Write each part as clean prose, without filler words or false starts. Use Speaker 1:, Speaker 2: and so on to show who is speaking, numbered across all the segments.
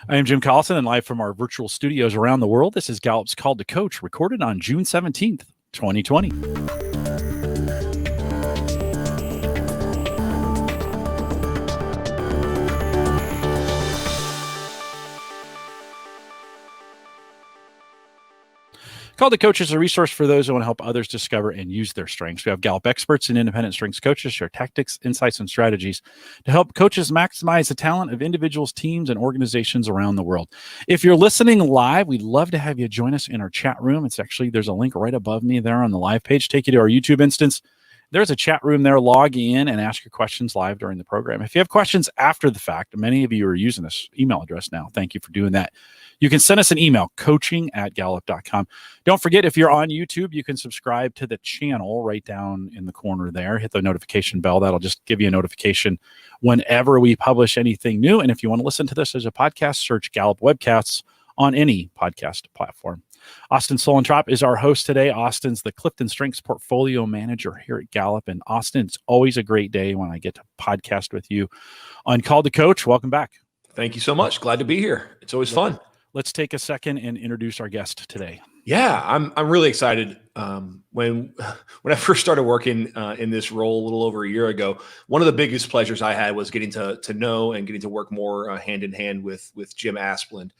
Speaker 1: I am Jim Collison, and live from our virtual studios around the world, this is Gallup's Call to Coach, recorded on June 17th, 2020. Call to Coach is a resource for those who want to help others discover and use their strengths. We have Gallup experts and independent strengths coaches share tactics, insights, and strategies to help coaches maximize the talent of individuals, teams, and organizations around the world. If you're listening live, we'd love to have you join us in our chat room. There's a link right above me there on the live page. Take you to our YouTube instance. There's a chat room there. Log in and ask your questions live during the program. If you have questions after the fact, many of you are using this email address now. Thank you for doing that. You can send us an email, coaching@gallup.com. Don't forget, if you're on YouTube, you can subscribe to the channel right down in the corner there. Hit the notification bell. That'll just give you a notification whenever we publish anything new. And if you want to listen to this as a podcast, search Gallup Webcasts on any podcast platform. Austin Solentrop is our host today. Austin's the CliftonStrengths portfolio manager here at Gallup. And Austin, it's always a great day when I get to podcast with you on Call to Coach. Welcome back.
Speaker 2: Thank you so much. Glad to be here. It's always fun.
Speaker 1: Let's take a second and introduce our guest today.
Speaker 2: Yeah, I'm really excited. When I first started working in this role a little over a year ago, one of the biggest pleasures I had was getting to know and getting to work more hand in hand with Jim Asplund.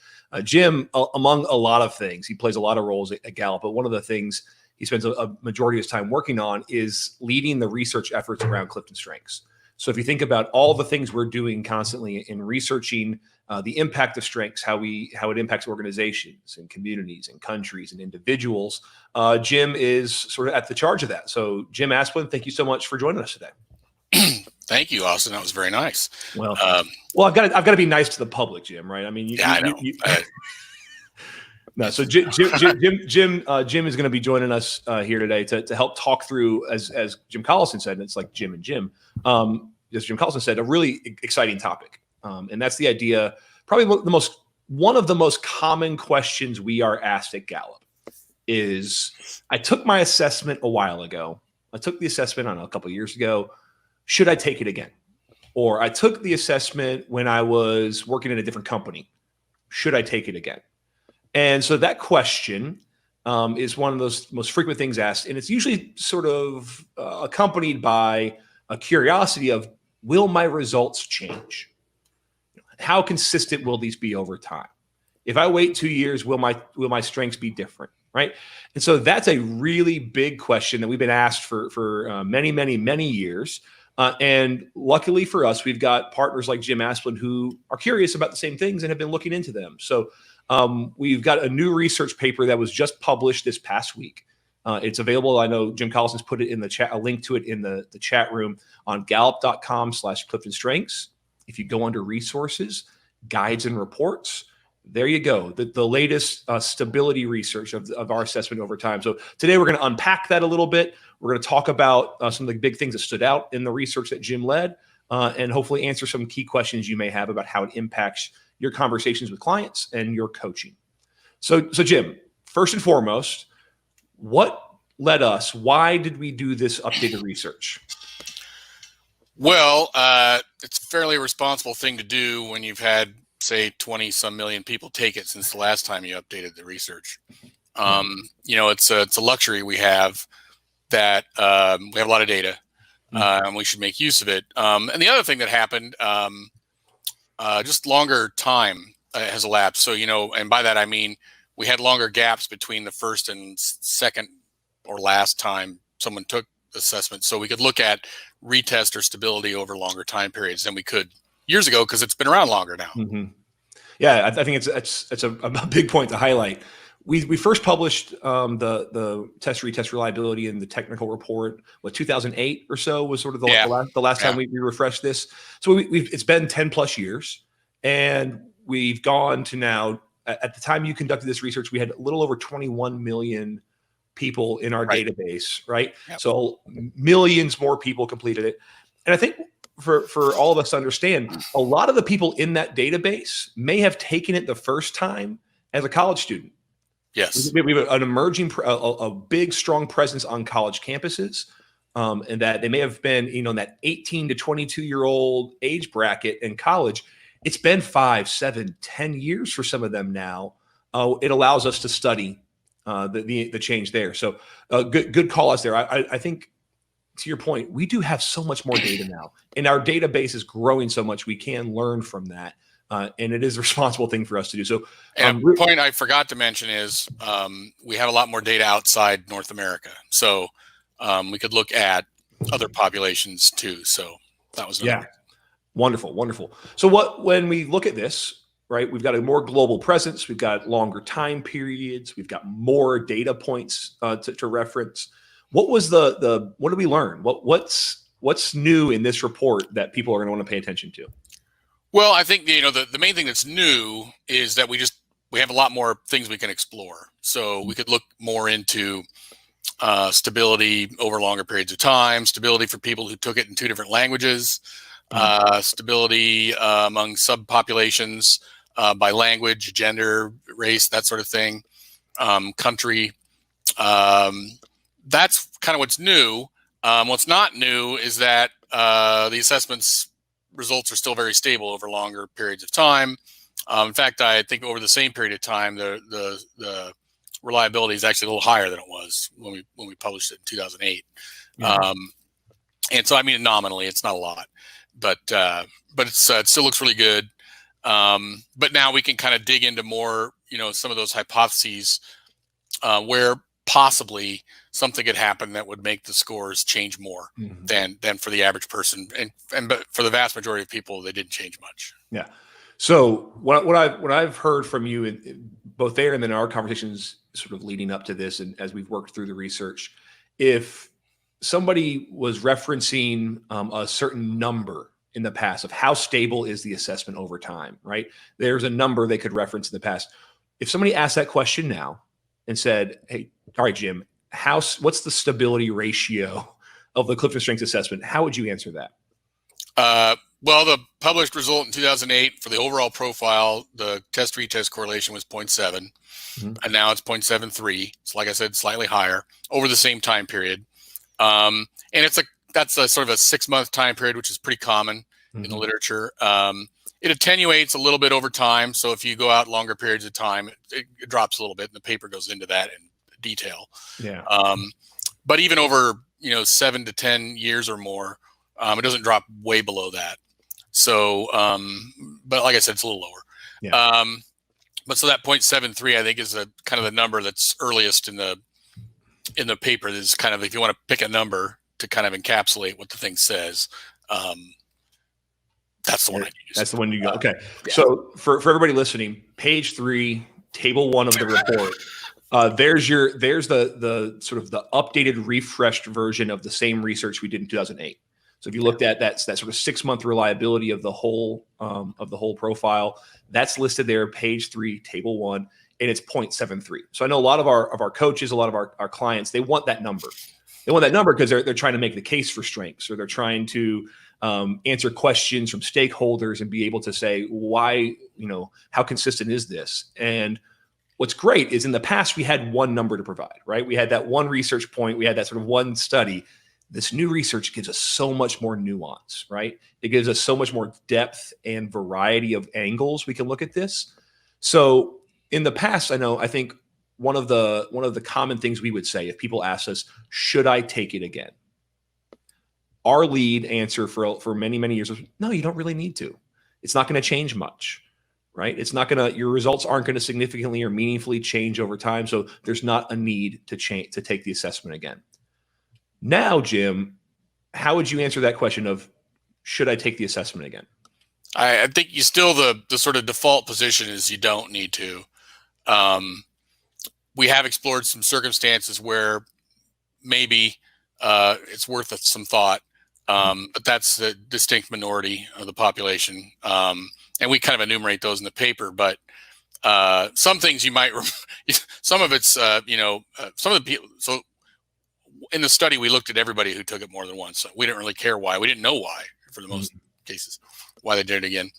Speaker 2: Jim, among a lot of things, he plays a lot of roles at Gallup, but one of the things he spends a majority of his time working on is leading the research efforts around CliftonStrengths. So if you think about all the things we're doing constantly in researching the impact of strengths, how it impacts organizations and communities and countries and individuals, Jim is sort of at the charge of that. So Jim Asplund, thank you so much for joining us today.
Speaker 3: Thank you, Austin. That was very nice.
Speaker 2: Well, I've got to be nice to the public, Jim. Right? I mean,
Speaker 3: I know.
Speaker 2: No, so Jim is going to be joining us here today to help talk through, as Jim Collison said, and it's like Jim and Jim. As Jim Collison said, a really exciting topic, and that's the idea. Probably one of the most common questions we are asked at Gallup is: I took my assessment a while ago. I took the assessment a couple of years ago. Should I take it again? Or I took the assessment when I was working in a different company. Should I take it again? And so that question is one of those most frequent things asked. And it's usually sort of accompanied by a curiosity of, will my results change? How consistent will these be over time? If I wait 2 years, will my strengths be different? Right. And so that's a really big question that we've been asked for many, many, many years. And luckily for us, we've got partners like Jim Asplund who are curious about the same things and have been looking into them. So we've got a new research paper that was just published this past week. It's available. I know Jim Collison's put it in the chat, a link to it in the chat room on gallup.com/CliftonStrengths. If you go under resources, guides and reports, there you go. The latest stability research of our assessment over time. So today we're going to unpack that a little bit. We're going to talk about some of the big things that stood out in the research that Jim led, and hopefully answer some key questions you may have about how it impacts your conversations with clients and your coaching. So Jim, first and foremost, why did we do this updated research?
Speaker 3: Well, it's a fairly responsible thing to do when you've had, say, 20 some million people take it since the last time you updated the research. It's a luxury we have that we have a lot of data, and we should make use of it. And the other thing that happened, just longer time has elapsed. So, and by that I mean we had longer gaps between the first and second or last time someone took assessment. So we could look at retest or stability over longer time periods than we could years ago because it's been around longer now.
Speaker 2: Mm-hmm. Yeah, I think it's a big point to highlight. We first published the test retest reliability in the technical report. 2008 or so was sort of the last time we refreshed this. So it's been 10 plus years, and we've gone to now. At the time you conducted this research, we had a little over 21 million people in our database, right? Yep. So millions more people completed it, and I think for all of us to understand, a lot of the people in that database may have taken it the first time as a college student.
Speaker 3: Yes.
Speaker 2: We have an emerging, a big, strong presence on college campuses, and that they may have been, in that 18 to 22-year-old age bracket in college. it's been 5, 7, 10 years for some of them now. It allows us to study the change there. So good call us there. I think, to your point, we do have so much more data now, and our database is growing so much. We can learn from that, and it is a responsible thing for us to do. So,
Speaker 3: and a point I forgot to mention is we have a lot more data outside North America, so we could look at other populations too. So that was
Speaker 2: wonderful. So when we look at this, right, we've got a more global presence, we've got longer time periods, we've got more data points to reference. What was what did we learn? What's new in this report that people are going to want to pay attention to?
Speaker 3: Well, I think the main thing that's new is that we have a lot more things we can explore. So we could look more into stability over longer periods of time, stability for people who took it in 2 different languages, stability among subpopulations by language, gender, race, that sort of thing, country. That's kind of what's new. What's not new is that the assessments results are still very stable over longer periods of time. In fact, I think over the same period of time, the reliability is actually a little higher than it was when we published it in 2008. Yeah. And so, I mean, nominally, it's not a lot, but it still looks really good. But now we can kind of dig into more, some of those hypotheses where possibly something could happen that would make the scores change more than for the average person, but for the vast majority of people, they didn't change much.
Speaker 2: Yeah. So what I've heard from you, both there and then in our conversations, sort of leading up to this, and as we've worked through the research, if somebody was referencing a certain number in the past of how stable is the assessment over time, right? There's a number they could reference in the past. If somebody asked that question now and said, "Hey, all right, Jim, what's the stability ratio of the CliftonStrengths assessment?" How would you answer that?
Speaker 3: Well, the published result in 2008 for the overall profile, the test-retest correlation was 0.7, and now it's 0.73. So, like I said, slightly higher over the same time period. And that's a sort of a 6-month time period, which is pretty common in the literature. It attenuates a little bit over time. So if you go out longer periods of time, it drops a little bit, and the paper goes into that in detail.
Speaker 2: Yeah.
Speaker 3: But even over 7 to 10 years or more, it doesn't drop way below that. So, but like I said, it's a little lower.
Speaker 2: Yeah.
Speaker 3: But so that 0.73, I think, is a kind of the number that's earliest in the paper. Is kind of, if you want to pick a number to kind of encapsulate what the thing says, that's the one I use.
Speaker 2: That's the one you go. Okay. Yeah. So for everybody listening, page 3, table 1 of the report. There's the sort of the updated, refreshed version of the same research we did in 2008. So if you looked at that sort of 6-month reliability of the whole profile, that's listed there, page 3, table 1, and it's 0.73. So I know a lot of our coaches, a lot of our clients, they want that number. They want that number because they're trying to make the case for strengths, or they're trying to answer questions from stakeholders and be able to say, why, how consistent is this? And what's great is in the past, we had one number to provide, right? We had that one research point. We had that sort of one study. This new research gives us so much more nuance, right? It gives us so much more depth and variety of angles we can look at this. So in the past, I think one of the common things we would say if people ask us, should I take it again? Our lead answer for many, many years was, no, you don't really need to. It's not going to change much, right? Your results aren't going to significantly or meaningfully change over time. So there's not a need to take the assessment again. Now, Jim, how would you answer that question of, should I take the assessment again?
Speaker 3: I think you still, the sort of default position is you don't need to. We have explored some circumstances where maybe it's worth some thought, but that's the distinct minority of the population. And we kind of enumerate those in the paper, but some things you might, some of it's, some of the people, so in the study, we looked at everybody who took it more than once. So we didn't really care why. We didn't know why, for the most cases, why they did it again.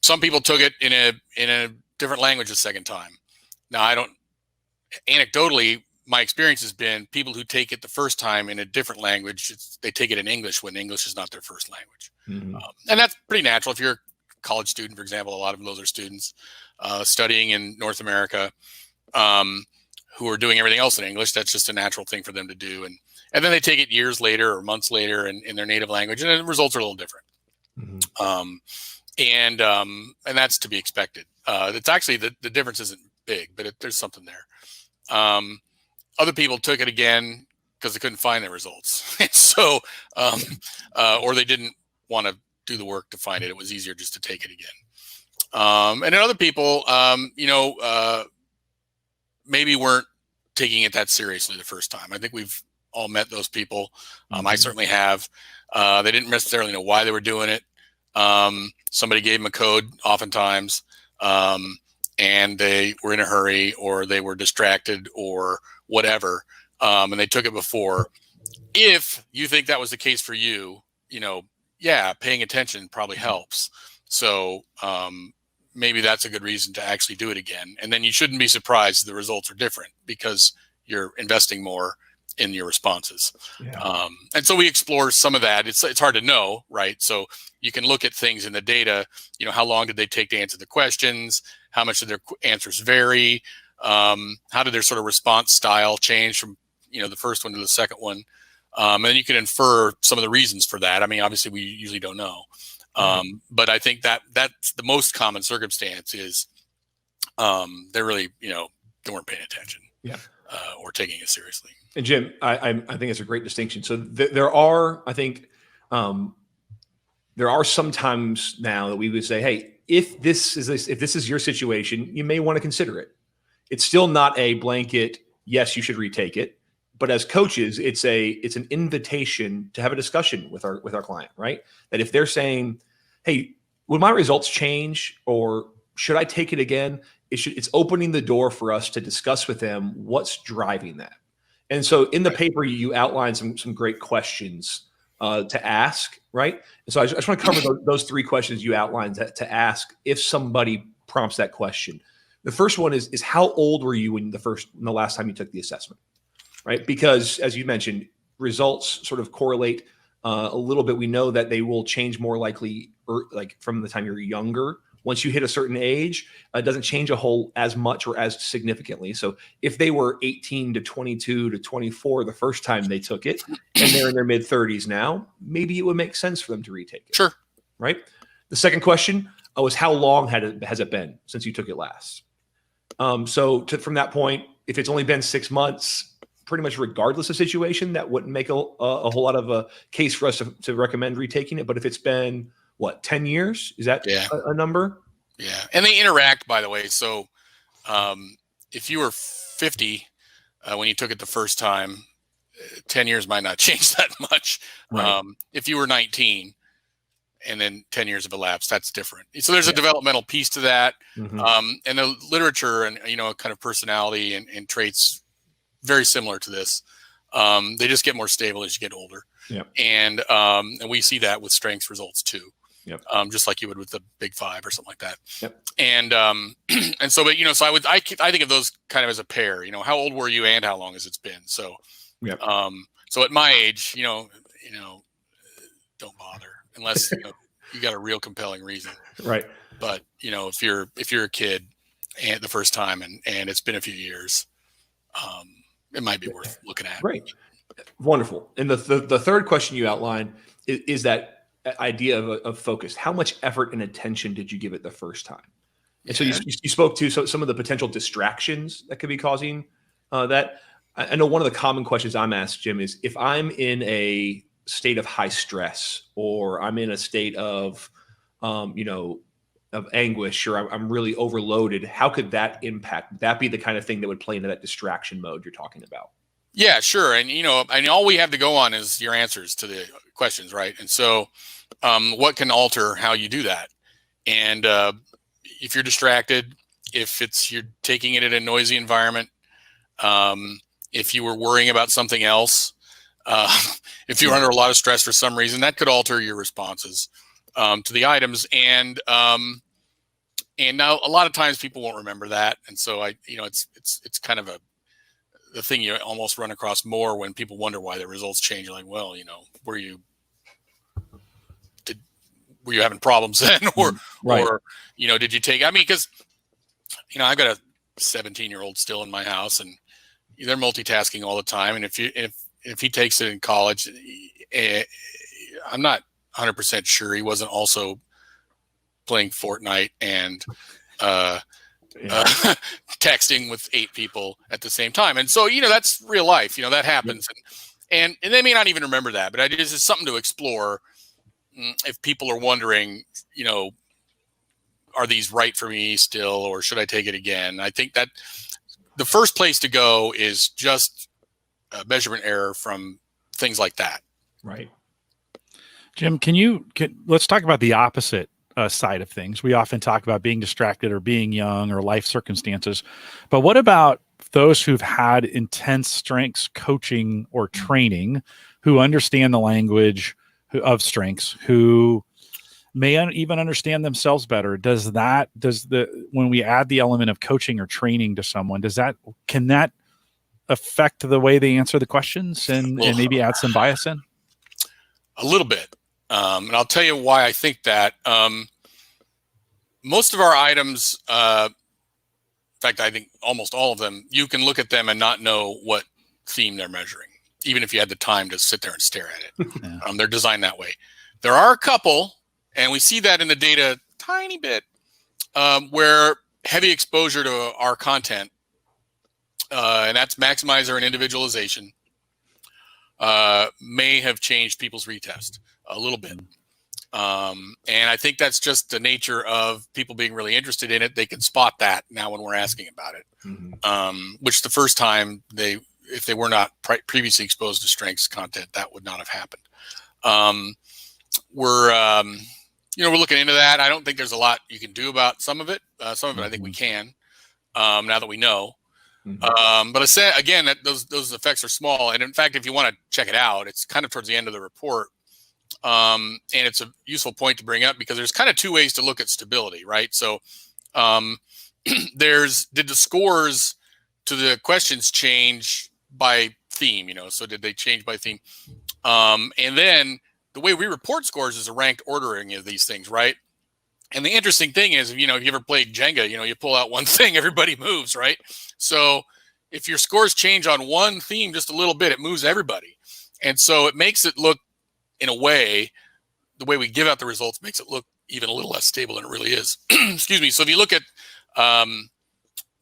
Speaker 3: Some people took it in a different language a second time. Now, anecdotally, my experience has been people who take it the first time in a different language, they take it in English when English is not their first language. And that's pretty natural. If you're college student, for example, a lot of those are students studying in North America who are doing everything else in English. That's just a natural thing for them to do. And then they take it years later or months later in their native language, and the results are a little different. Mm-hmm. And that's to be expected. It's actually, the difference isn't big, but there's something there. Other people took it again because they couldn't find their results. So, or they didn't want to do the work to find it. It was easier just to take it again. And then other people, maybe weren't taking it that seriously the first time. I think we've all met those people. I certainly have. They didn't necessarily know why they were doing it. Somebody gave them a code oftentimes, and they were in a hurry, or they were distracted or whatever. And they took it before. If you think that was the case for you, paying attention probably helps. So, maybe that's a good reason to actually do it again. And then you shouldn't be surprised if the results are different because you're investing more in your responses. Yeah. And so we explore some of that. It's hard to know, right? So you can look at things in the data, how long did they take to answer the questions? How much did their answers vary? How did their sort of response style change from, the first one to the second one? And then you can infer some of the reasons for that. I mean, obviously we usually don't know. But I think that's the most common circumstance is they really, they weren't paying attention, or taking it seriously.
Speaker 2: And Jim, I think it's a great distinction. So there are, I think, there are some times now that we would say, hey, if this is your situation, you may want to consider it. It's still not a blanket, yes, you should retake it. But as coaches, it's an invitation to have a discussion with our client, right? That if they're saying, hey, would my results change, or should I take it again? It's opening the door for us to discuss with them what's driving that. And so in the paper, you outline some great questions to ask, right? And so I just want to cover those three questions you outlined to ask if somebody prompts that question. The first one is how old were you when the last time you took the assessment? Right? Because as you mentioned, results sort of correlate a little bit. We know that they will change more likely like from the time you're younger. Once you hit a certain age, it doesn't change as much or as significantly. So if they were 18 to 22 to 24 the first time they took it, and they're in their mid 30s now, maybe it would make sense for them to retake it.
Speaker 3: Sure.
Speaker 2: Right? The second question was how long has it been since you took it last? From that point, if it's only been 6 months, pretty much regardless of situation, that wouldn't make a whole lot of a case for us to recommend retaking it. But if it's been, 10 years? Is that a number?
Speaker 3: Yeah. And they interact, by the way. So if you were 50 when you took it the first time, 10 years might not change that much. Right. If you were 19 and then 10 years have elapsed, that's different. So there's a developmental piece to that. Mm-hmm. And the literature and, kind of personality and traits very similar to this. They just get more stable as you get older. Yep. And we see that with strengths results too. Yep. Just like you would with the Big Five or something like that. Yep. And so, but so I think of those kind of as a pair. How old were you and how long has it been? So, yep. So at my age, don't bother unless you got a real compelling reason.
Speaker 2: Right.
Speaker 3: But if you're a kid and the first time and it's been a few years, it might be worth looking at.
Speaker 2: Right. Wonderful. And the third question you outlined is that idea of focus. How much effort and attention did you give it the first time? And so you spoke to some of the potential distractions that could be causing that. I know one of the common questions I'm asked, Jim, is if I'm in a state of high stress or I'm in a state of anguish or I'm really overloaded, how could that impact? Would that be the kind of thing that would play into that distraction mode you're talking about?
Speaker 3: Yeah, sure. And all we have to go on is your answers to the questions, right? And so what can alter how you do that? And if you're distracted, if you're taking it in a noisy environment, if you were worrying about something else, if you're under a lot of stress for some reason, that could alter your responses to the items. And now a lot of times people won't remember that. And so it's kind of the thing you almost run across more when people wonder why their results change. You're like, well, were you having problems then, or
Speaker 1: Right.
Speaker 3: or did you take? I mean, because I've got a 17-year-old still in my house, and they're multitasking all the time. And if he takes it in college, I'm not 100% sure he wasn't also playing Fortnite and texting with 8 people at the same time. And so, that's real life, that happens. And they may not even remember that, but it is something to explore. If people are wondering, are these right for me still, or should I take it again? I think that the first place to go is just measurement error from things like that.
Speaker 2: Right.
Speaker 1: Jim, let's talk about the opposite side of things. We often talk about being distracted or being young or life circumstances, but what about those who've had intense strengths coaching or training, who understand the language of strengths, who may even understand themselves better? When we add the element of coaching or training to someone, can that affect the way they answer the questions and maybe add some bias in?
Speaker 3: A little bit. And I'll tell you why I think that. Most of our items, in fact, I think almost all of them, you can look at them and not know what theme they're measuring, even if you had the time to sit there and stare at it.
Speaker 1: Yeah.
Speaker 3: They're designed that way. There are a couple, and we see that in the data a tiny bit, where heavy exposure to our content, and that's maximizer and individualization, may have changed people's retest a little bit. And I think that's just the nature of people being really interested in it. They can spot that now when we're asking about it, which the first time if they were not previously exposed to strengths content, that would not have happened. We're looking into that. I don't think there's a lot you can do about some of it. Some of it I think we can, now that we know. But I say again that those effects are small. And in fact, if you want to check it out, it's kind of towards the end of the report. And it's a useful point to bring up because there's kind of 2 ways to look at stability, right? So did the scores to the questions change by theme, so did they change by theme? And then the way we report scores is a ranked ordering of these things, right? And the interesting thing is, if you ever played Jenga, you pull out one thing, everybody moves, right? So if your scores change on one theme just a little bit, it moves everybody. And so it makes it look, in a way, the way we give out the results makes it look even a little less stable than it really is. Excuse me. So if you look at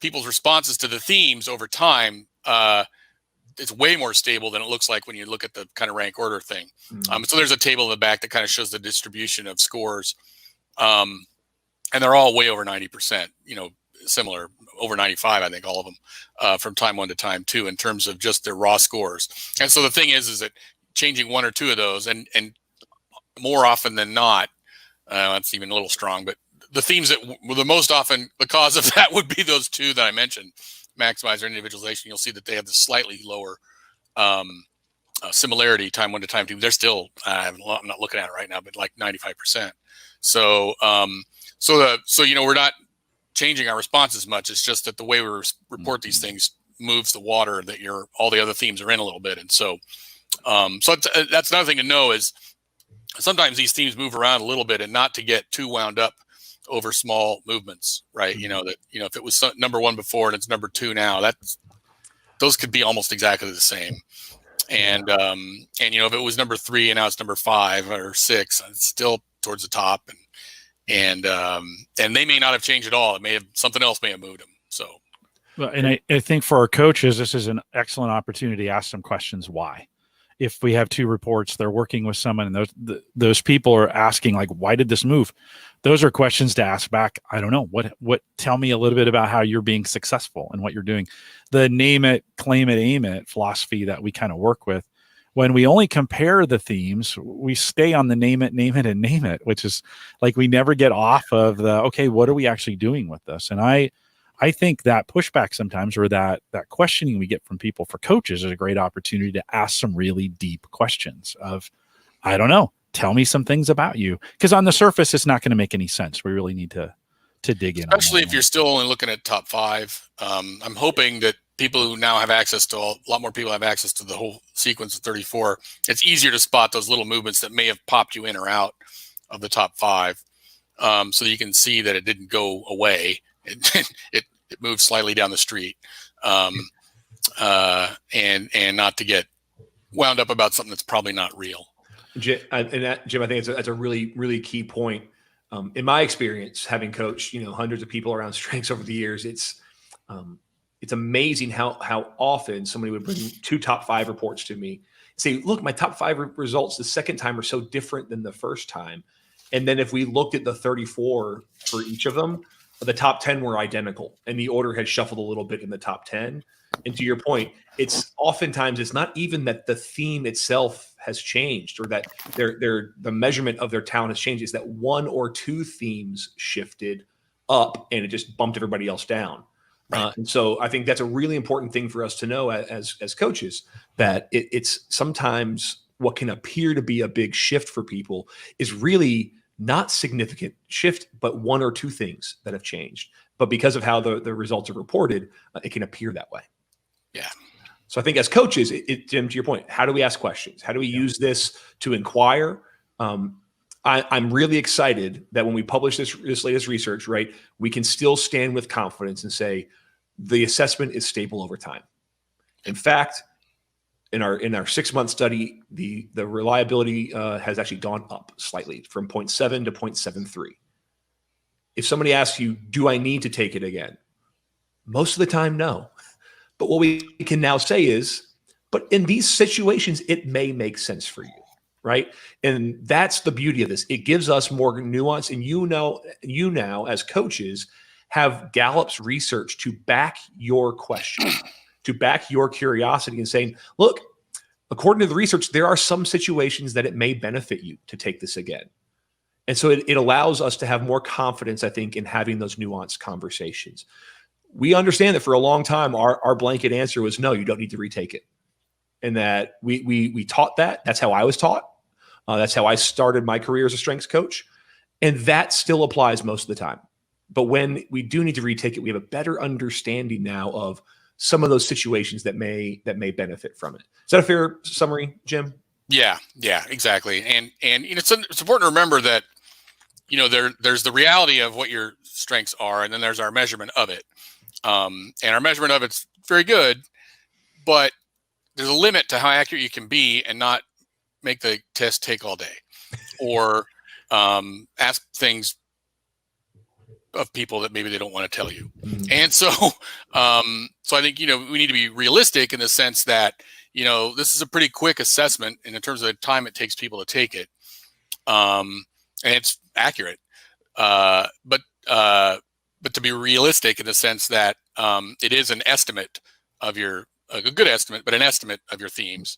Speaker 3: people's responses to the themes over time, it's way more stable than it looks like when you look at the kind of rank order thing. So there's a table in the back that kind of shows the distribution of scores. And they're all way over 90%, similar, over 95, I think, all of them, from time 1 to time 2 in terms of just their raw scores. And so the thing is that changing 1 or 2 of those, and more often than not, that's even a little strong, but the themes that were the most often the cause of that would be those 2 that I mentioned, maximizer and individualization. You'll see that they have the slightly lower similarity time 1 to time 2. They're still, I'm not looking at it right now, but like 95%. So we're not changing our response as much. It's just that the way we report these things moves the water that all the other themes are in a little bit. And so that's another thing to know is sometimes these themes move around a little bit, and not to get too wound up over small movements, right? If it was number 1 before and it's number 2 now, those could be almost exactly the same. And if it was number 3 and now it's number 5 or 6, it's still towards the top, and they may not have changed at all. Something else may have moved them. So,
Speaker 1: well, and I think for our coaches, this is an excellent opportunity to ask some questions. Why? If we have 2 reports, they're working with someone, and those people are asking, like, why did this move? Those are questions to ask back. I don't know. What? Tell me a little bit about how you're being successful and what you're doing. The name it, claim it, aim it philosophy that we kind of work with. When we only compare the themes, we stay on the name it, and name it, which is like we never get off of okay, what are we actually doing with this? And I think that pushback sometimes, or that questioning we get from people for coaches, is a great opportunity to ask some really deep questions of, I don't know, tell me some things about you. Because on the surface, it's not going to make any sense. We really need to dig in.
Speaker 3: Especially if you're still only looking at top 5. I'm hoping that people who now have access to a lot more people have access to the whole sequence of 34. It's easier to spot those little movements that may have popped you in or out. of the top 5, so you can see that it didn't go away. It moved slightly down the street, and not to get wound up about something that's probably not real.
Speaker 2: Jim, I think that's a really, really key point. In my experience, having coached, hundreds of people around strengths over the years, it's amazing how often somebody would bring 2 top 5 reports to me, say, look, my top 5 results the second time are so different than the first time. And then if we looked at the 34 for each of them, the top 10 were identical, and the order had shuffled a little bit in the top 10. And to your point, it's not even that the theme itself has changed or that the measurement of their talent has changed. It's that 1 or 2 themes shifted up and it just bumped everybody else down. Right. And so I think that's a really important thing for us to know as coaches, that it's sometimes what can appear to be a big shift for people is really not significant shift, but 1 or 2 things that have changed. But because of how the results are reported, it can appear that way.
Speaker 3: Yeah.
Speaker 2: So I think as coaches, Jim, to your point, how do we ask questions? How do we use this to inquire? I'm really excited that when we publish this latest research, right, we can still stand with confidence and say the assessment is stable over time. In fact, in our 6-month study, the reliability has actually gone up slightly from 0.7 to 0.73. If somebody asks you, do I need to take it again? Most of the time, no. But what we can now say is, but in these situations, it may make sense for you, right? And that's the beauty of this. It gives us more nuance. And you now, as coaches, have Gallup's research to back your question, to back your curiosity and saying, look, according to the research, there are some situations that it may benefit you to take this again. And so it allows us to have more confidence, I think, in having those nuanced conversations. We understand that for a long time, our blanket answer was, no, you don't need to retake it. And that we taught that. That's how I was taught. That's how I started my career as a strengths coach. And that still applies most of the time. But when we do need to retake it, we have a better understanding now of some of those situations that may benefit from it. Is that a fair summary, Jim?
Speaker 3: Yeah, exactly. And it's important to remember that, there's the reality of what your strengths are, and then there's our measurement of it. And our measurement of it's very good, but there's a limit to how accurate you can be and not make the test take all day, or ask things of people that maybe they don't want to tell you. And so I think, we need to be realistic in the sense that, this is a pretty quick assessment in terms of the time it takes people to take it. And it's accurate. But to be realistic in the sense that it is an estimate of a good estimate, but an estimate of your themes,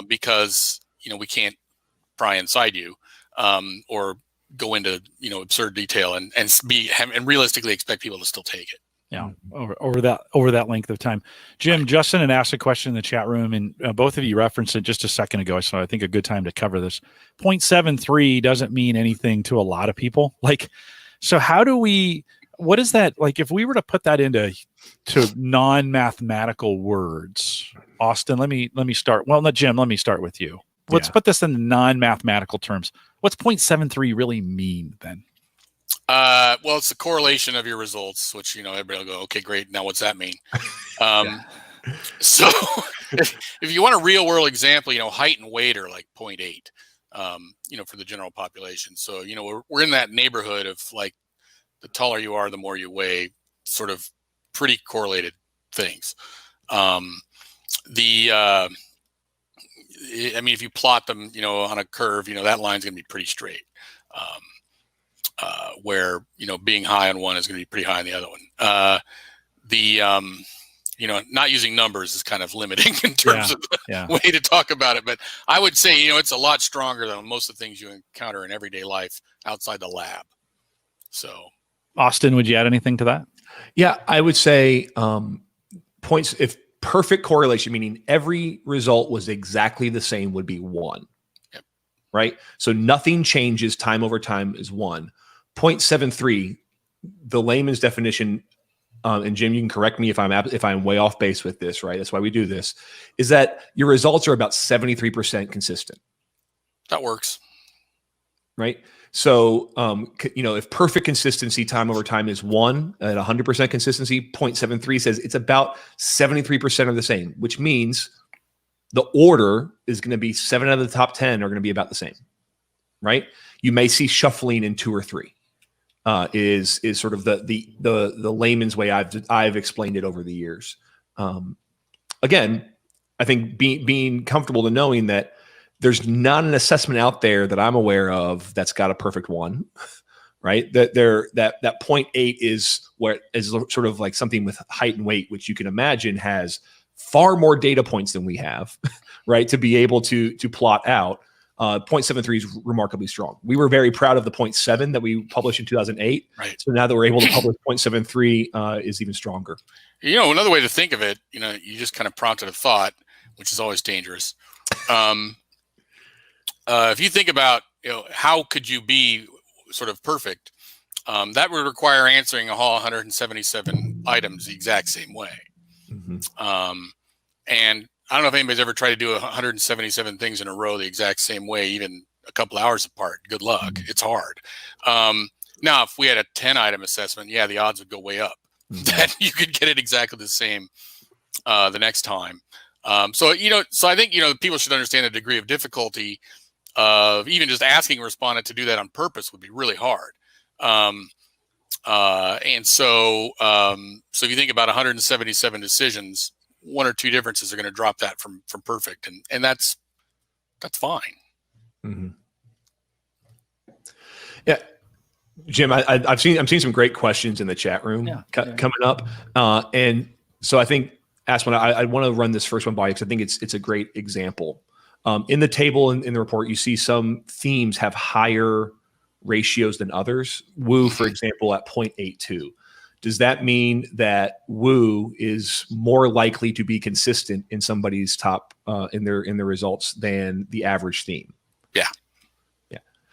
Speaker 3: because, we can't pry inside you, or go into, absurd detail and realistically expect people to still take it.
Speaker 1: Yeah. Over that length of time. Jim, right. Justin had asked a question in the chat room, and both of you referenced it just a second ago. So I think a good time to cover this. 0.73 doesn't mean anything to a lot of people. So what is that? If we were to put that into non-mathematical words, Austin, let me start. Well, not Jim, let me start with you. Let's put this in non-mathematical terms. What's 0.73 really mean then?
Speaker 3: Well, it's the correlation of your results, which, everybody will go, okay, great. Now what's that mean? So if you want a real world example, height and weight are like 0.8, for the general population. So, we're in that neighborhood of the taller you are, the more you weigh, sort of pretty correlated things. If you plot them, on a curve, that line's going to be pretty straight. Where, being high on one is going to be pretty high on the other one. Not using numbers is kind of limiting in terms of the way to talk about it. But I would say, it's a lot stronger than most of the things you encounter in everyday life outside the lab. So,
Speaker 1: Austin, would you add anything to that?
Speaker 2: Yeah, I would say points, if perfect correlation, meaning every result was exactly the same, would be 1. Yep. Right? So nothing changes, time over time is 1. 0.73, the layman's definition, and Jim, you can correct me if I'm way off base with this, right? That's why we do this, is that your results are about 73% consistent.
Speaker 3: That works.
Speaker 2: Right? So, if perfect consistency time over time is 1 at 100% consistency, 0.73 says it's about 73% of the same, which means the order is going to be 7 out of the top 10 are going to be about the same, right? You may see shuffling in 2 or 3. Is sort of the layman's way I've explained it over the years. Again, I think being comfortable to knowing that there's not an assessment out there that I'm aware of that's got a perfect 1, right? That 0.8 is where is sort of like something with height and weight, which you can imagine has far more data points than we have, right? To be able to plot out. 0.73 is remarkably strong. We were very proud of the 0.7 that we published in 2008.
Speaker 3: Right.
Speaker 2: So now that we're able to publish 0.73 is even stronger.
Speaker 3: Another way to think of it, you just kind of prompted a thought, which is always dangerous. If you think about, how could you be sort of perfect, that would require answering all 177 items the exact same way. Mm-hmm. And I don't know if anybody's ever tried to do 177 things in a row the exact same way, even a couple hours apart. Good luck. Mm-hmm. It's hard. Now, if we had a 10-item assessment, the odds would go way up that you could get it exactly the same the next time. So I think, people should understand the degree of difficulty of even just asking a respondent to do that on purpose would be really hard. And so if you think about 177 decisions, 1 or 2 differences are going to drop that from perfect. And that's fine.
Speaker 2: Mm-hmm. Yeah. Jim, I've seen some great questions in the chat room coming up. And so I think, Asplund, I want to run this first one by you because I think it's a great example. In the table in the report, you see some themes have higher ratios than others. Woo, for example, at 0.82. Does that mean that woo is more likely to be consistent in somebody's top in their results than the average theme?
Speaker 3: Yeah.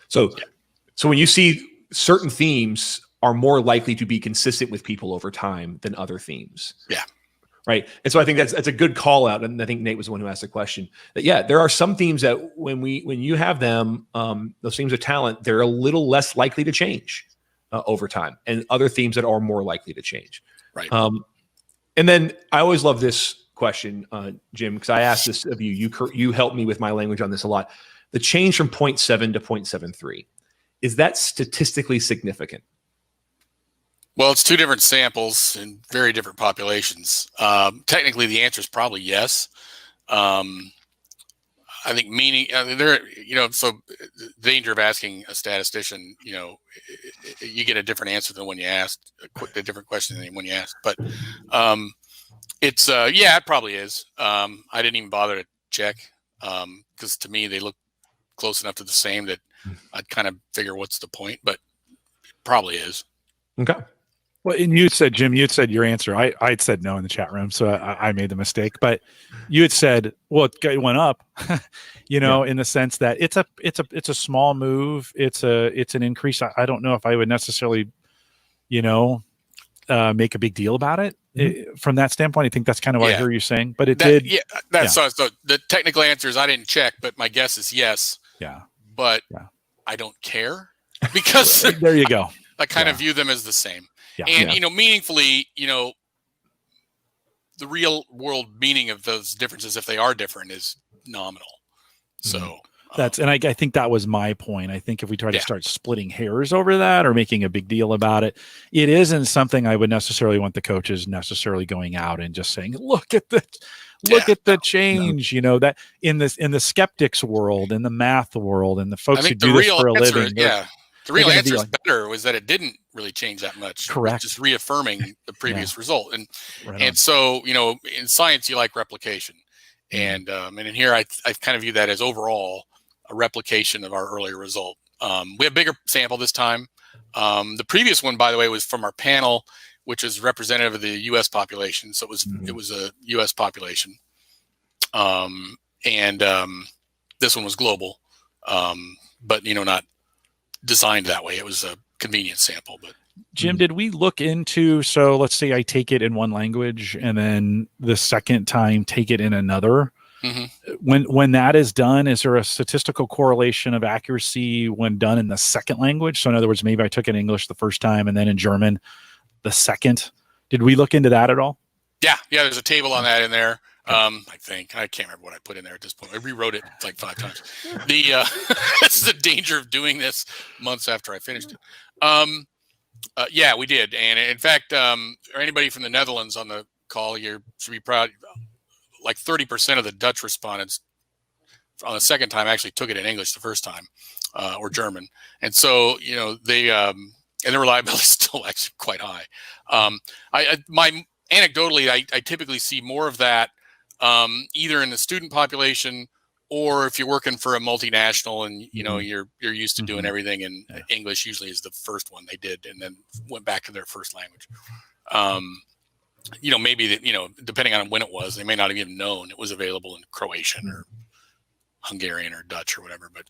Speaker 2: So when you see certain themes are more likely to be consistent with people over time than other themes.
Speaker 3: Yeah.
Speaker 2: Right. And so I think that's a good call out. And I think Nate was the one who asked the question that, there are some themes that when you have them, those themes of talent, they're a little less likely to change over time, and other themes that are more likely to change.
Speaker 3: Right.
Speaker 2: And then I always love this question, Jim, because I asked this of you. You helped me with my language on this a lot. The change from 0.7 to 0.73, is that statistically significant?
Speaker 3: Well, it's 2 different samples in very different populations. Technically, the answer is probably yes. I think so the danger of asking a statistician, you get a different answer than when you asked a different question than when you asked. But it's it probably is. I didn't even bother to check because to me they look close enough to the same that I'd kind of figure what's the point, but it probably is.
Speaker 2: Okay.
Speaker 1: Well, and you said, Jim, your answer. I'd said no in the chat room, so I made the mistake. But you had said, well, it went up, in the sense that it's a small move. It's an increase. I don't know if I would necessarily, make a big deal about it. From that standpoint. I think that's kind of what I hear you saying. But did.
Speaker 3: Yeah, so the technical answer is I didn't check, but my guess is yes.
Speaker 1: Yeah.
Speaker 3: But I don't care because
Speaker 1: there you go.
Speaker 3: I kind of view them as the same.
Speaker 1: Yeah.
Speaker 3: And, meaningfully, the real world meaning of those differences, if they are different, is nominal. So
Speaker 1: and I think that was my point. I think if we try to start splitting hairs over that or making a big deal about it, it isn't something I would necessarily want the coaches necessarily going out and just saying, look at the change, that in the skeptics world, in the math world, and the folks who do this for a living.
Speaker 3: The real answer is better was that it didn't really change that much.
Speaker 1: Correct.
Speaker 3: Just reaffirming the previous result. And so, in science, you like replication. And in here, I kind of view that as overall a replication of our earlier result. We have a bigger sample this time. The previous one, by the way, was from our panel, which is representative of the U.S. population. So it was a U.S. population. And this one was global, but, not designed that way. It was a convenience sample. But
Speaker 1: Jim, did we look into, so let's say I take it in one language and then the second time take it in another, When that is done, is there a statistical correlation of accuracy when done in the second language? So in other words, maybe I took it in English the first time and then in German the second. Did we look into that at all?
Speaker 3: Yeah. There's a table on that in there. I think I can't remember what I put in there at this point. I rewrote it like 5 times. This is the danger of doing this months after I finished it. Yeah, we did. And in fact, or anybody from the Netherlands on the call, you should be proud. Like 30% of the Dutch respondents on the second time actually took it in English the first time, or German. And so, they, and the reliability is still actually quite high. Anecdotally, I typically see more of that either in the student population, or if you're working for a multinational and you're used to doing everything in English, usually is the first one they did, and then went back to their first language. Maybe that, depending on when it was, they may not have even known it was available in Croatian or Hungarian or Dutch or whatever, but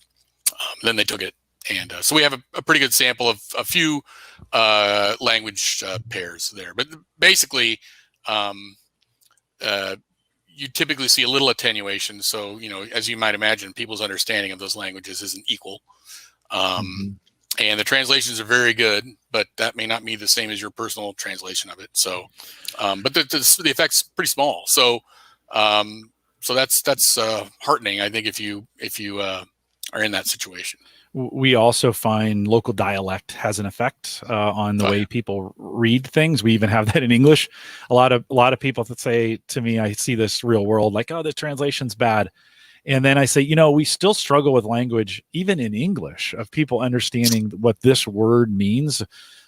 Speaker 3: then they took it. And so we have a pretty good sample of a few language pairs there. But basically, you typically see a little attenuation. So, as you might imagine, people's understanding of those languages isn't equal. And the translations are very good, but that may not be the same as your personal translation of it. So, but the effect's pretty small. So, that's heartening, I think, if you are in that situation.
Speaker 1: We also find local dialect has an effect on the way people read things. We even have that in English. A lot of people that say to me, I see this real world, like, oh, the translation's bad. And then I say, we still struggle with language, even in English, of people understanding what this word means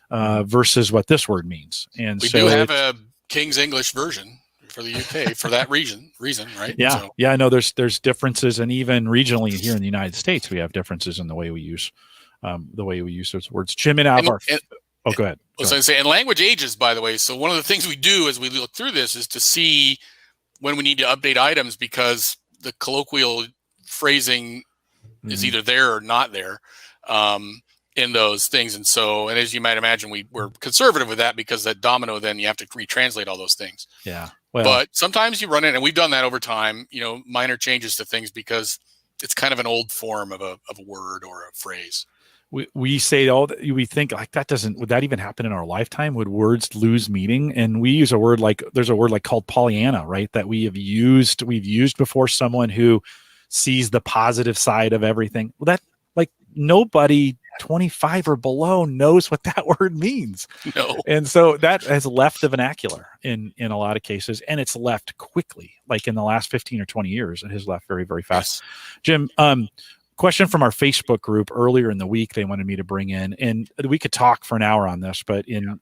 Speaker 1: versus what this word means. And
Speaker 3: we do have a King's English version for the UK for that reason, right?
Speaker 1: Yeah. So. Yeah, I know there's differences, and even regionally here in the United States, we have differences in the way we use those words. Jim and Alvar. Go ahead.
Speaker 3: And language ages, by the way. So one of the things we do as we look through this is to see when we need to update items, because the colloquial phrasing is either there or not there in those things. And so, and as you might imagine, we're conservative with that, because that domino, then you have to retranslate all those things.
Speaker 1: Yeah.
Speaker 3: Well, but sometimes you run it, and we've done that over time, minor changes to things, because it's kind of an old form of a word or a phrase.
Speaker 1: We say we think like would that even happen in our lifetime? Would words lose meaning? And we use there's a word called Pollyanna, right? That we've used before, someone who sees the positive side of everything. Well, that nobody 25 or below knows what that word means.
Speaker 3: No.
Speaker 1: And so that has left the vernacular in a lot of cases, and it's left quickly. Like in the last 15 or 20 years, it has left very, very fast. Yes. Jim, question from our Facebook group earlier in the week, they wanted me to bring in, and we could talk for an hour on this, but in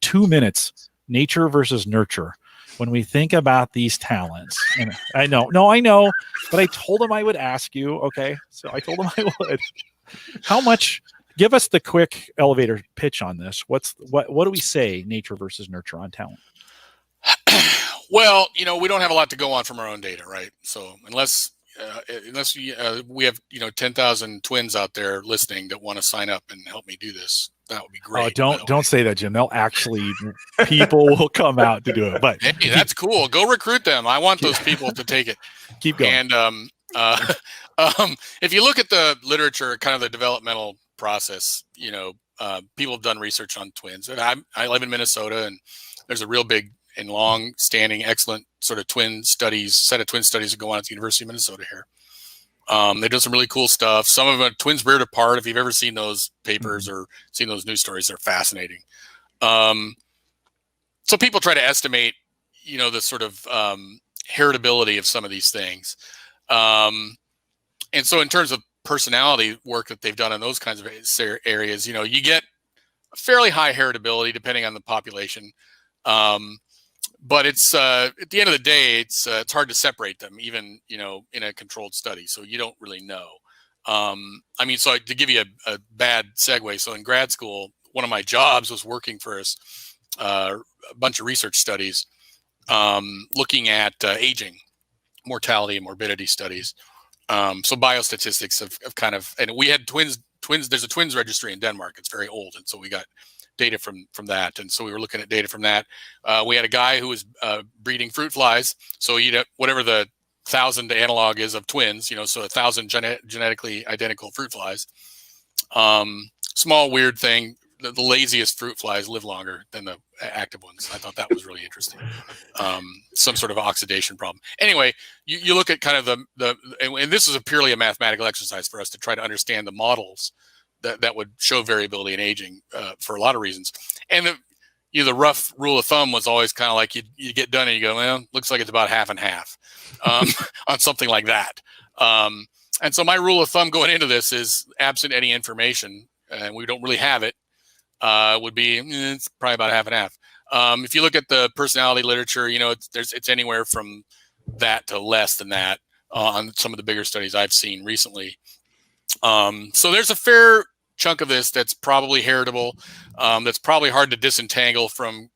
Speaker 1: 2 minutes, nature versus nurture. When we think about these talents, and I know, but I told him I would ask you. Okay. So I told him I would. How much, give us the quick elevator pitch on this. What do we say, nature versus nurture on talent?
Speaker 3: Well, we don't have a lot to go on from our own data, right? So unless we have 10,000 twins out there listening that want to sign up and help me do this, that would be great.
Speaker 1: Oh, don't say that, Jim. They'll actually, people will come out to do it. But
Speaker 3: hey, that's cool. Go recruit them. I want those people to take it.
Speaker 1: Keep going.
Speaker 3: And if you look at the literature, kind of the developmental process, people have done research on twins. And I live in Minnesota, and there's a real big and long-standing, excellent sort of set of twin studies that go on at the University of Minnesota here. They do some really cool stuff. Some of them are twins reared apart. If you've ever seen those papers or seen those news stories, they're fascinating. So people try to estimate, the sort of heritability of some of these things. And so in terms of personality work that they've done in those kinds of areas, you get a fairly high heritability depending on the population. But it's at the end of the day, it's hard to separate them, even in a controlled study. So you don't really know. So to give you a bad segue, so in grad school, one of my jobs was working for a bunch of research studies looking at aging, mortality, and morbidity studies. So biostatistics have kind of, and we had twins. There's a twins registry in Denmark. It's very old, and so we got data from that, and so we were looking at data from that. We had a guy who was breeding fruit flies, so whatever the 1,000 analog is of twins, so 1,000 genetically identical fruit flies. Small weird thing. The laziest fruit flies live longer than the active ones. I thought that was really interesting. Some sort of oxidation problem. Anyway, you look at kind of and this is purely a mathematical exercise for us to try to understand the models that would show variability in aging for a lot of reasons. And the rough rule of thumb was always kind of like you get done and you go, well, looks like it's about half and half on something like that. And so my rule of thumb going into this is, absent any information, and we don't really have it, would be it's probably about half and half. If you look at the personality literature, it's anywhere from that to less than that on some of the bigger studies I've seen recently. So there's a fair chunk of this that's probably heritable, that's probably hard to disentangle from,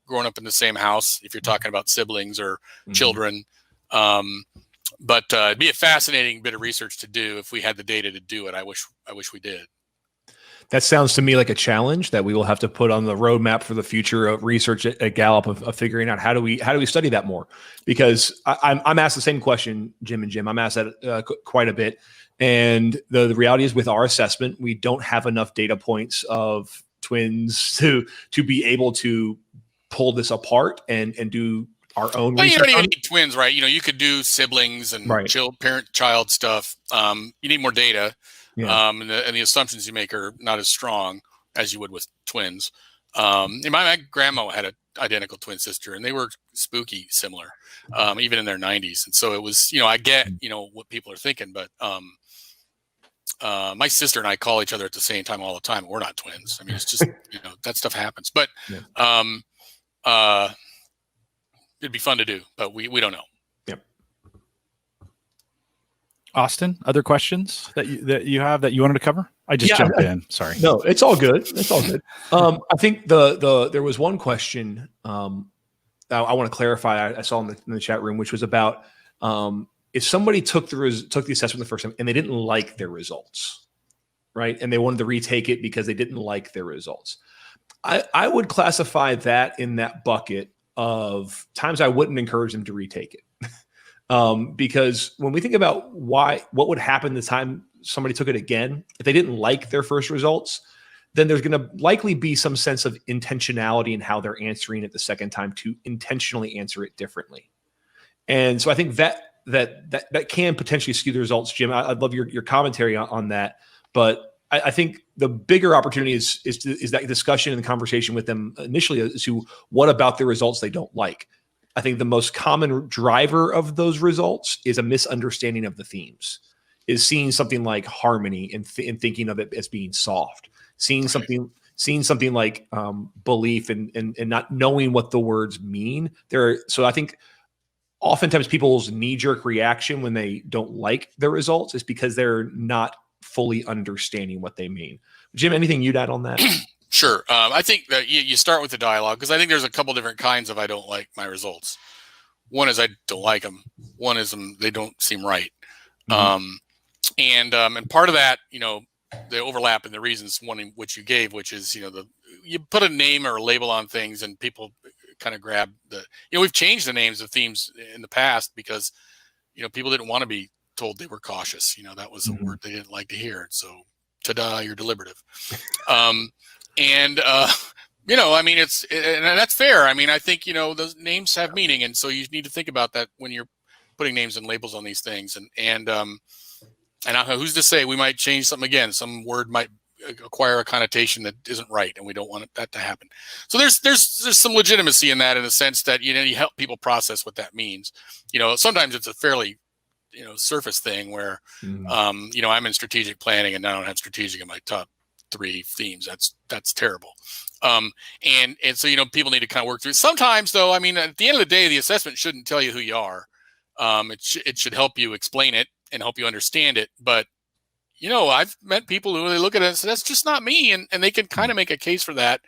Speaker 3: growing up in the same house, if you're talking about siblings or children. But it'd be a fascinating bit of research to do if we had the data to do it. I wish we did.
Speaker 2: That sounds to me like a challenge that we will have to put on the roadmap for the future of research at Gallup of figuring out how do we study that more? Because I'm asked the same question, Jim and Jim. I'm asked that quite a bit, and the reality is, with our assessment, we don't have enough data points of twins to be able to pull this apart and do our own research.
Speaker 3: You don't even need twins, right? You could do siblings and parent-child stuff. You need more data. Yeah. And the assumptions you make are not as strong as you would with twins. And my grandma had an identical twin sister, and they were spooky similar, even in their 90s. And so it was, I get, what people are thinking, but my sister and I call each other at the same time all the time. We're not twins. I mean, it's just, that stuff happens. But it'd be fun to do, but we don't know.
Speaker 1: Austin, other questions that you have that you wanted to cover? I just jumped in. Sorry.
Speaker 2: No, it's all good. It's all good. I think there was one question I want to clarify. I saw in the chat room, which was about if somebody took the assessment the first time and they didn't like their results, right? And they wanted to retake it because they didn't like their results. I would classify that in that bucket of times I wouldn't encourage them to retake it. Because when we think about what would happen the time somebody took it again, if they didn't like their first results, then there's going to likely be some sense of intentionality in how they're answering it the second time to intentionally answer it differently. And so I think that can potentially skew the results. Jim, I'd love your commentary on that. But I think the bigger opportunity is that discussion and the conversation with them initially as to what about the results they don't like. I think the most common driver of those results is a misunderstanding of the themes, is seeing something like harmony and thinking of it as being soft, seeing something like belief and not knowing what the words mean. So I think oftentimes people's knee-jerk reaction when they don't like their results is because they're not fully understanding what they mean. Jim, anything you'd add on that?
Speaker 3: Sure. I think that you start with the dialogue, because I think there's a couple different kinds of I don't like my results. One is I don't like them. One is they don't seem right. And part of that, the overlap in the reasons, one in which you gave, which is, you put a name or a label on things and people kind of grab we've changed the names of themes in the past because, people didn't want to be told they were cautious. That was a word they didn't like to hear. So ta-da, you're deliberative. And that's fair. I mean, I think, those names have meaning. And so you need to think about that when you're putting names and labels on these things. And who's to say we might change something again? Some word might acquire a connotation that isn't right, and we don't want that to happen. So there's some legitimacy in that, in the sense that, you help people process what that means. Sometimes it's a fairly, surface thing where, I'm in strategic planning and I don't have strategic in my top 3 themes. That's terrible. And so, people need to kind of work through it. Sometimes though, I mean, at the end of the day, the assessment shouldn't tell you who you are. It should help you explain it and help you understand it. But, I've met people who they look at it and say, that's just not me. And they can kind of make a case for that.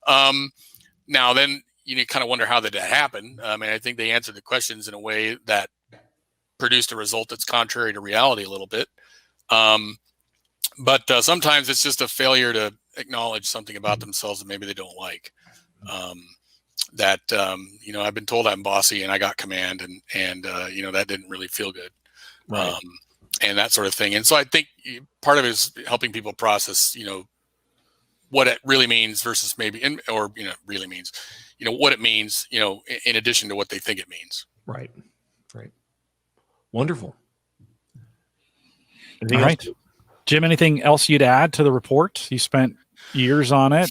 Speaker 3: Now then you kind of wonder how did that happen? I mean, I think they answered the questions in a way that produced a result that's contrary to reality a little bit. But sometimes it's just a failure to acknowledge something about themselves that maybe they don't like. that, I've been told I'm bossy and I got command, and that didn't really feel good.
Speaker 2: Right.
Speaker 3: And that sort of thing. And so I think part of it is helping people process, what it really means versus maybe, really means, what it means, in addition to what they think it means.
Speaker 2: Right. Right. Wonderful.
Speaker 1: All right. Jim, anything else you'd add to the report? You spent years on it.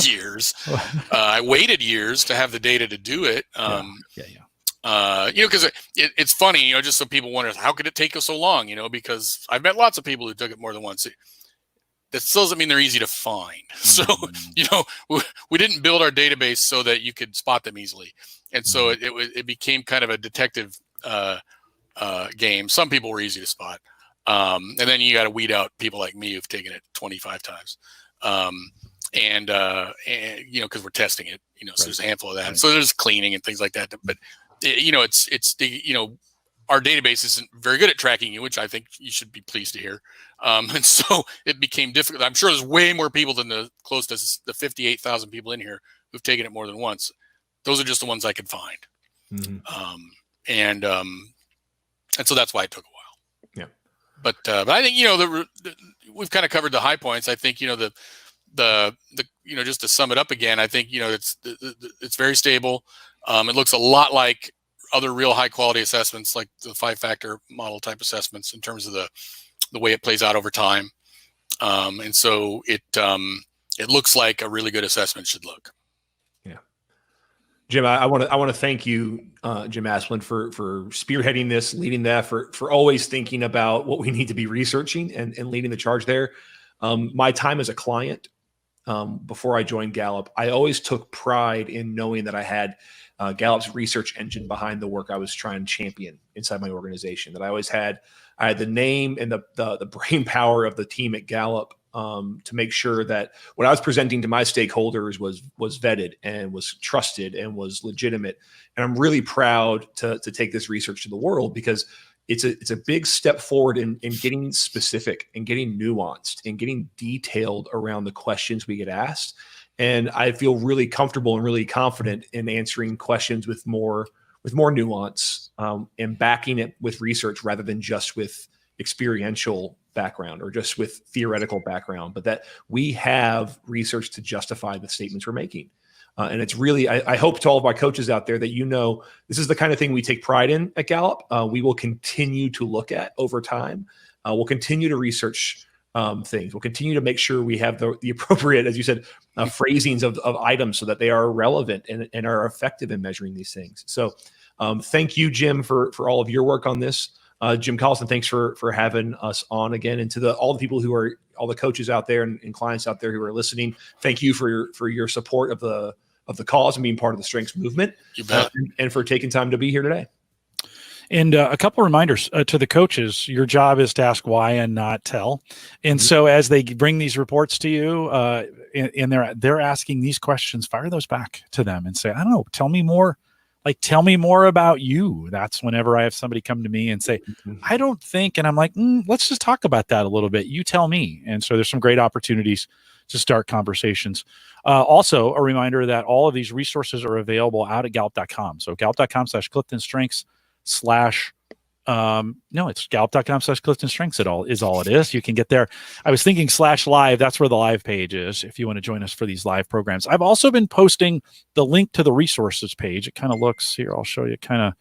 Speaker 3: Years. I waited years to have the data to do it. Because it's funny, just so people wonder, how could it take us so long? Because I've met lots of people who took it more than once. That still doesn't mean they're easy to find. So, we didn't build our database so that you could spot them easily. And so it became kind of a detective game. Some people were easy to spot. And then you got to weed out people like me who've taken it 25 times. Because we're testing it, so there's a handful of that. Right. So there's cleaning and things like that. But our database isn't very good at tracking you, which I think you should be pleased to hear. And so it became difficult. I'm sure there's way more people than the close to the 58,000 people in here who've taken it more than once. Those are just the ones I could find. Mm-hmm. And so that's why it took a while.
Speaker 2: Yeah.
Speaker 3: But I think, we've kind of covered the high points. I think, the just to sum it up again, I think, it's very stable. It looks a lot like other real high quality assessments, like the 5-factor model type assessments, in terms of the way it plays out over time. And so it looks like a really good assessment should look.
Speaker 2: Yeah. Jim, I want to thank you, Jim Asplund, for spearheading this, leading the effort, for always thinking about what we need to be researching and leading the charge there. My time as a client, before I joined Gallup, I always took pride in knowing that I had Gallup's research engine behind the work I was trying to champion inside my organization. That I had the name and the brain power of the team at Gallup to make sure that what I was presenting to my stakeholders was vetted and was trusted and was legitimate. And I'm really proud to take this research to the world, because it's a big step forward in getting specific and getting nuanced and getting detailed around the questions we get asked. And I feel really comfortable and really confident in answering questions with more nuance and backing it with research rather than just with experiential background or just with theoretical background, but that we have research to justify the statements we're making. And it's really, I hope to all of our coaches out there that this is the kind of thing we take pride in at Gallup. We will continue to look at over time. We'll continue to research things. We'll continue to make sure we have the appropriate, as you said, phrasings of items so that they are relevant and are effective in measuring these things. So thank you, Jim, for all of your work on this. Jim Collison, thanks for having us on again. And to all the people all the coaches out there and clients out there who are listening, thank you for your support of the cause and being part of the strengths movement.
Speaker 3: You bet.
Speaker 2: And for taking time to be here today.
Speaker 1: And a couple of reminders to the coaches: your job is to ask why and not tell. And so as they bring these reports to you, and they're asking these questions, fire those back to them and say, I don't know, tell me more. Like, tell me more about you. That's whenever I have somebody come to me and say, I don't think, and I'm like, let's just talk about that a little bit. You tell me. And so there's some great opportunities to start conversations. Also, a reminder that all of these resources are available out at Gallup.com. So Gallup.com/CliftonStrengths/ it's Gallup.com/CliftonStrengths is all it is. You can get there. I was thinking /live. That's where the live page is if you want to join us for these live programs. I've also been posting the link to the resources page. It kind of looks here. I'll show you. Kind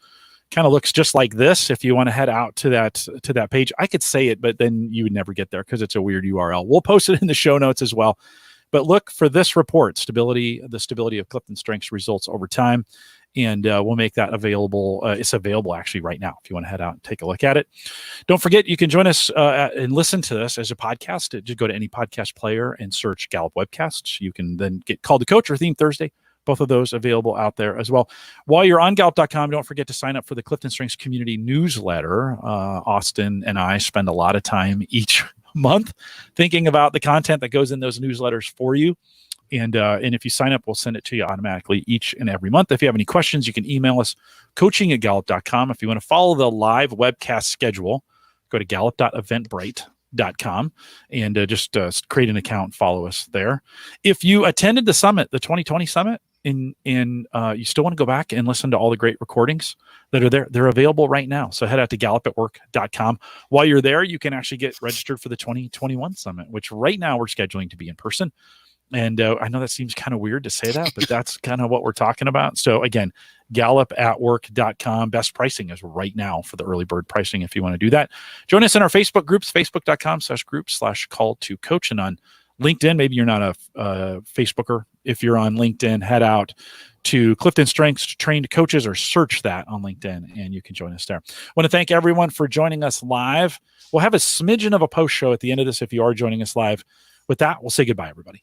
Speaker 1: of looks just like this. If you want to head out to that page, I could say it, but then you would never get there because it's a weird URL. We'll post it in the show notes as well. But look for this report, the stability of CliftonStrengths results over time. And we'll make that available. It's available actually right now if you want to head out and take a look at it. Don't forget, you can join us and listen to this as a podcast. Just go to any podcast player and search Gallup Webcasts. You can then get Called to Coach or Theme Thursday. Both of those available out there as well. While you're on Gallup.com, don't forget to sign up for the CliftonStrengths community newsletter. Austin and I spend a lot of time each month thinking about the content that goes in those newsletters for you. And if you sign up, we'll send it to you automatically each and every month. If you have any questions, you can email us, coaching@gallup.com. If you want to follow the live webcast schedule, go to gallup.eventbrite gallup.com and just create an account, follow us there. If you attended the summit, the 2020 summit, and you still want to go back and listen to all the great recordings that are there, they're available right now. So head out to gallupatwork.com. While you're there, you can actually get registered for the 2021 summit, which right now we're scheduling to be in person. And I know that seems kind of weird to say that, but that's kind of what we're talking about. So again, gallupatwork.com. Best pricing is right now for the early bird pricing if you want to do that. Join us in our Facebook groups, facebook.com/groups/call-to-coach. And on LinkedIn, maybe you're not a Facebooker. If you're on LinkedIn, head out to CliftonStrengths Trained Coaches or search that on LinkedIn and you can join us there. I want to thank everyone for joining us live. We'll have a smidgen of a post show at the end of this if you are joining us live. With that, we'll say goodbye, everybody.